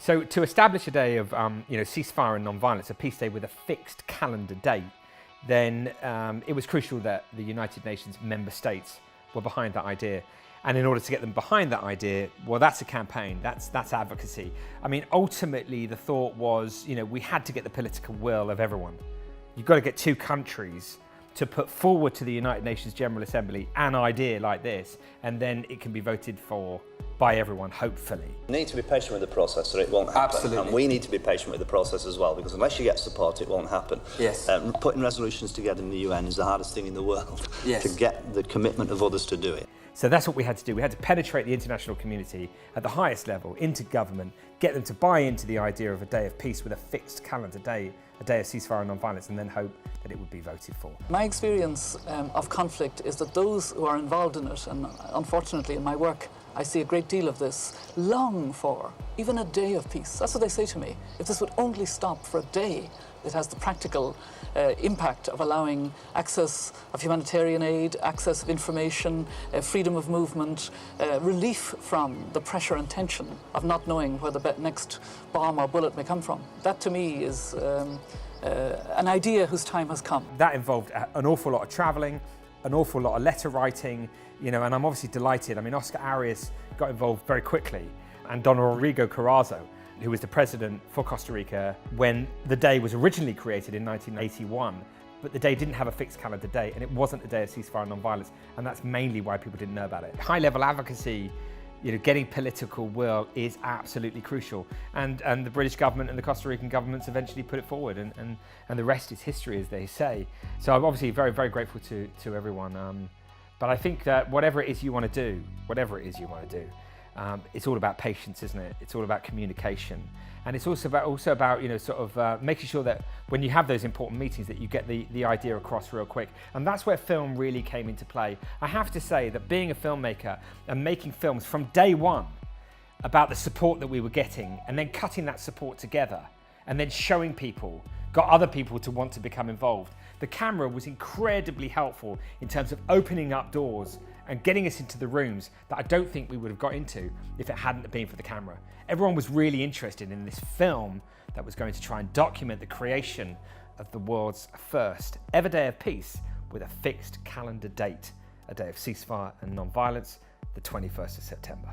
So to establish a day of ceasefire and non-violence, a peace day with a fixed calendar date, then it was crucial that the United Nations member states were behind that idea. And in order to get them behind that idea, well, that's a campaign, that's advocacy. I mean, ultimately the thought was, we had to get the political will of everyone. You've got to get two countries to put forward to the United Nations General Assembly an idea like this, and then it can be voted for by everyone, hopefully. You need to be patient with the process or it won't happen. Absolutely. And we need to be patient with the process as well, because unless you get support, it won't happen. Yes. Putting resolutions together in the UN is the hardest thing in the world. Yes. To get the commitment of others to do it. So that's what we had to do. We had to penetrate the international community at the highest level, into government, get them to buy into the idea of a day of peace with a fixed calendar day, a day of ceasefire and non-violence, and then hope that it would be voted for. My experience of conflict is that those who are involved in it, and unfortunately in my work, I see a great deal of this, long for even a day of peace. That's what they say to me. If this would only stop for a day, it has the practical impact of allowing access of humanitarian aid, access of information, freedom of movement, relief from the pressure and tension of not knowing where the next bomb or bullet may come from. That to me is an idea whose time has come. That involved an awful lot of travelling, an awful lot of letter writing, and I'm obviously delighted. I mean, Oscar Arias got involved very quickly, and Don Rodrigo Carazo, who was the president for Costa Rica when the day was originally created in 1981, but the day didn't have a fixed calendar date, and it wasn't a day of ceasefire and non-violence, and that's mainly why people didn't know about it. High-level advocacy, getting political will is absolutely crucial, and the British government and the Costa Rican governments eventually put it forward, and the rest is history, as they say. So I'm obviously very, very grateful to everyone, but I think that whatever it is you want to do, it's all about patience, isn't it? It's all about communication. And it's also about making sure that when you have those important meetings that you get the idea across real quick. And that's where film really came into play. I have to say that being a filmmaker and making films from day one about the support that we were getting, and then cutting that support together, and then showing people, got other people to want to become involved. The camera was incredibly helpful in terms of opening up doors and getting us into the rooms that I don't think we would have got into if it hadn't been for the camera. Everyone was really interested in this film that was going to try and document the creation of the world's first ever day of peace with a fixed calendar date, a day of ceasefire and non-violence, the 21st of September.